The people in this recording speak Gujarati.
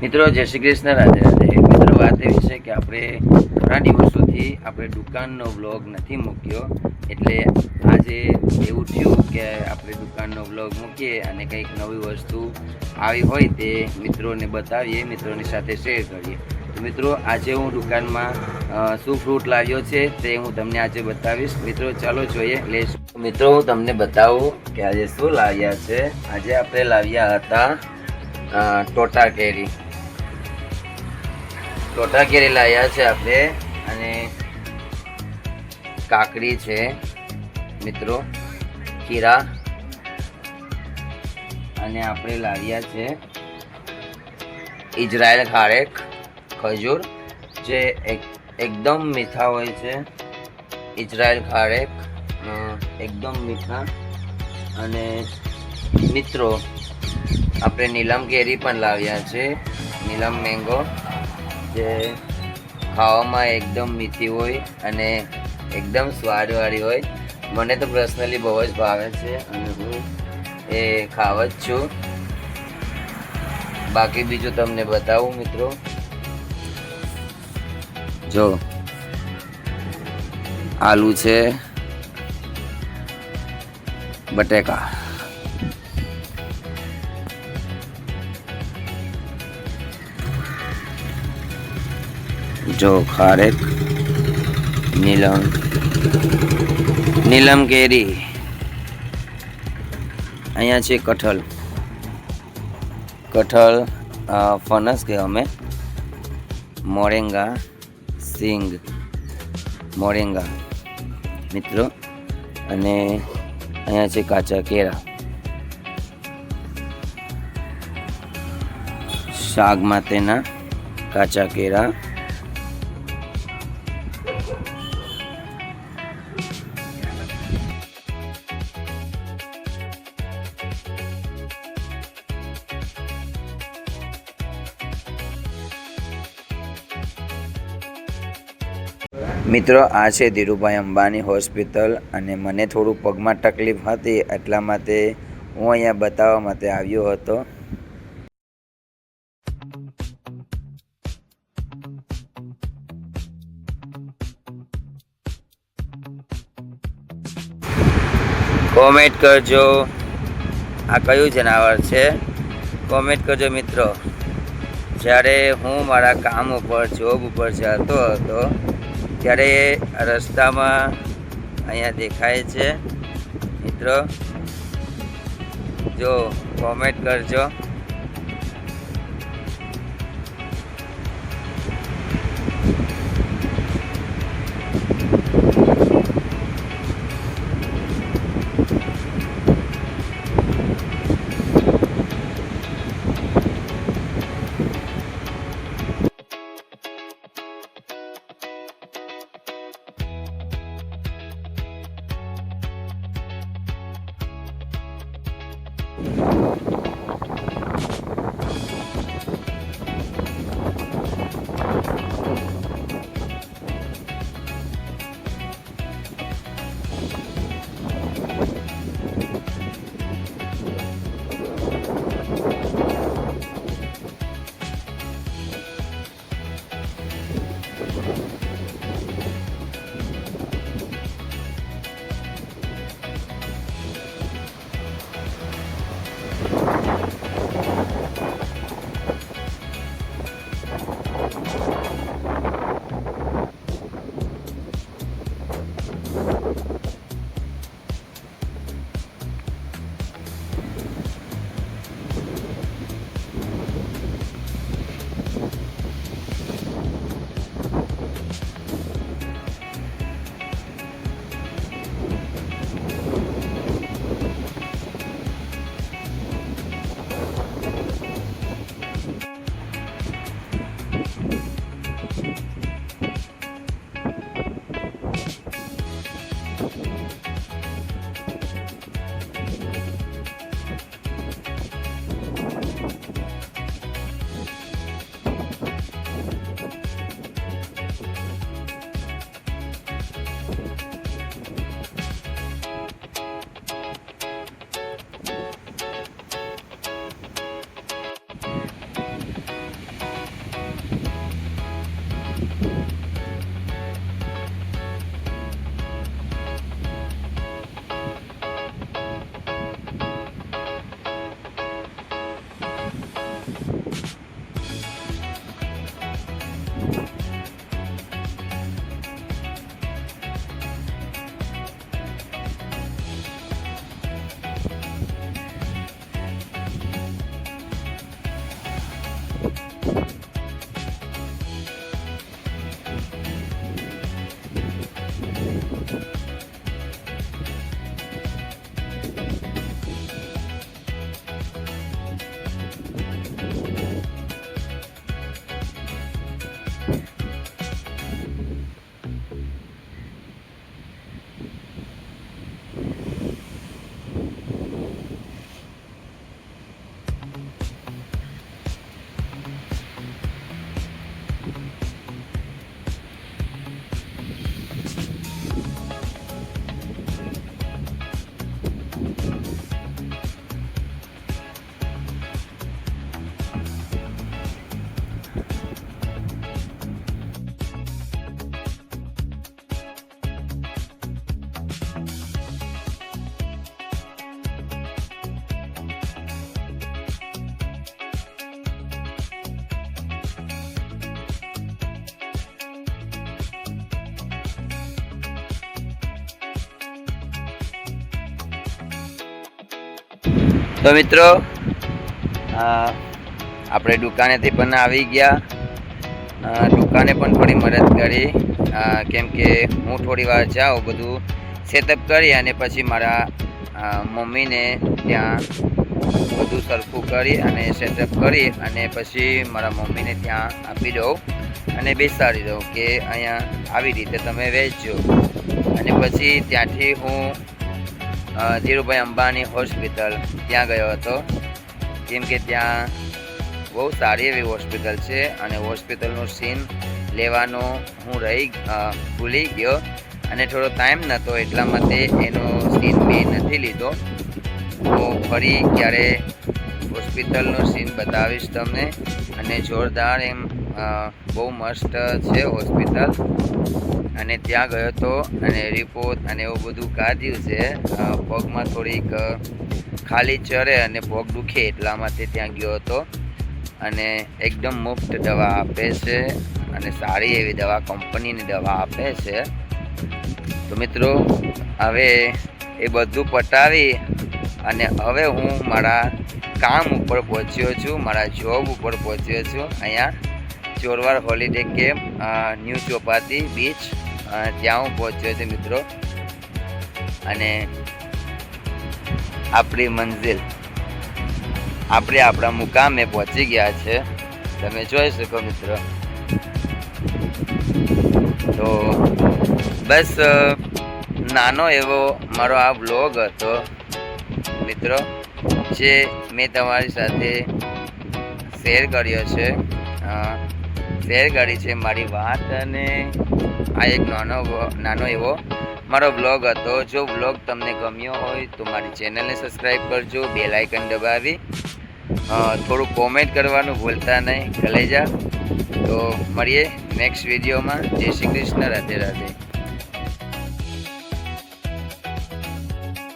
મિત્રો જય શ્રી કૃષ્ણ, રાધે રાધે। મિત્રો વાત એવી છે કે આપણે ઘણા દિવસોથી આપણે દુકાનનો વ્લોગ નથી મૂક્યો, એટલે આજે એવું થયું કે આપણે દુકાનનો વ્લોગ મૂકીએ અને કંઈક નવી વસ્તુ આવી હોય તે મિત્રોને બતાવીએ, મિત્રોની સાથે શેર કરીએ। તો મિત્રો આજે હું દુકાનમાં શું ફ્રૂટ લાવ્યો છે તે હું તમને આજે બતાવીશ। મિત્રો ચાલો જોઈએ લેટ્સ। મિત્રો હું તમને બતાવું કે આજે શું લાવ્યા છે। આજે આપણે લાવ્યા હતા ટોટા કેરી। ટોટા કેરી લાવ્યા છે આપણે, અને કાકડી છે મિત્રો, ખીરા, અને આપણે લાવ્યા છે ઇઝરાયલ ખારેક ખજૂર, જે એકદમ મીઠા હોય છે। ઇઝરાયલ ખારેક એકદમ મીઠા। અને મિત્રો આપણે નીલમ કેરી પણ લાવ્યા છે, નીલમ મેંગો, જે ખાવામાં એકદમ મીઠી હોય અને એકદમ સ્વાદવાળી હોય। મને તો પર્સનલી બહુ જ ભાવે છે અને હું એ ખાવ જ છું। બાકી બીજું તમને બતાવું મિત્રો, જો આલુ છે, બટેકા, જો ખારેક, નીલમ કેરી, અહીંયા છે કઠલ, ફણસ કે અમે મોરિંગા, સિંગ મોરિંગા મિત્રો, અને અહીંયા છે કાચા કેળા, શાક માટેના કાચા કેળા, મિત્રો આ છે ધીરુભાઈ અંબાણી હોસ્પિટલ, અને મને થોડું પગમાં તકલીફ હતી એટલા માટે હું અહીંયા બતાવવા માટે આવ્યો હતો। કોમેન્ટ કરજો આ કયું જનાવર છે, કોમેન્ટ કરજો મિત્રો। જ્યારે હું મારા કામ ઉપર જોબ ઉપર જતો હતો ત્યારે રસ્તામાં અહીંયા દેખાય છે મિત્રો, જો કોમેન્ટ કરજો। તો મિત્રો આપણે દુકાનેથી પણ આવી ગયા. દુકાને પણ થોડી મદદ કરી, કેમ કે હું થોડી વાર જાઉં, બધું સેટઅપ કરી અને પછી મારા મમ્મીને ત્યાં બધું સરખું કરી અને સેટઅપ કરી અને પછી મારા મમ્મીને ત્યાં આપી દઉં અને બેસાડી દઉં કે અહીંયા આવી રીતે તમે વેચજો. અને પછી ત્યાંથી હું ધીરુભાઈ અંબાણી હોસ્પિટલ ત્યાં ગયો હતો, કેમ કે ત્યાં બહુ સારી એવી હોસ્પિટલ છે અને હોસ્પિટલનો સીન લેવાનો હું ભૂલી ગયો અને થોડો ટાઈમ નહોતો, એટલા માટે એનો સીન મેં નથી લીધો. હું ફરી ક્યારે હોસ્પિટલનો સીન બતાવીશ તમને. અને જોરદાર એમ બહુ મસ્ત છે હોસ્પિટલ. અને ત્યાં ગયો હતો અને રિપોર્ટ અને એવું બધું કાઢ્યું છે. પગમાં થોડીક ખાલી ચરે અને પગ દુખે એટલા માટે ત્યાં ગયો હતો. અને એકદમ મુફ્ત દવા આપે છે અને સારી એવી દવા, કંપનીની દવા આપે છે. તો મિત્રો હવે એ બધું પટાવી અને હવે હું મારા કામ ઉપર પહોંચ્યો છું, મારા જોબ ઉપર પહોંચ્યો છું. અહીંયા Chorwad holiday camp, new Chowpatty beach, ત્યાં હું પહોંચ્યો છું મિત્રો. અને આપણી મંઝિલ, આપણે આપણા મુકામે પહોંચી ગયા છે, તમે જોઈ શકો મિત્રો. તો બસ નાનો એવો મારો આ વ્લોગ હતો મિત્રો, જે મેં તમારી સાથે શેર કર્યો છે, શેર કરી છે મારી વાત. અને આ એક નાનો એવો મારો વ્લોગ હતો. જો વ્લોગ તમને ગમ્યો હોય તો મારી ચેનલને સબસ્ક્રાઈબ કરજો, બેલ આઇકન દબાવી, થોડું કોમેન્ટ કરવાનું ભૂલતા નહીં, કલેજા. તો મળીએ નેક્સ્ટ વિડીયોમાં. જય શ્રી કૃષ્ણ, રાધે રાધે.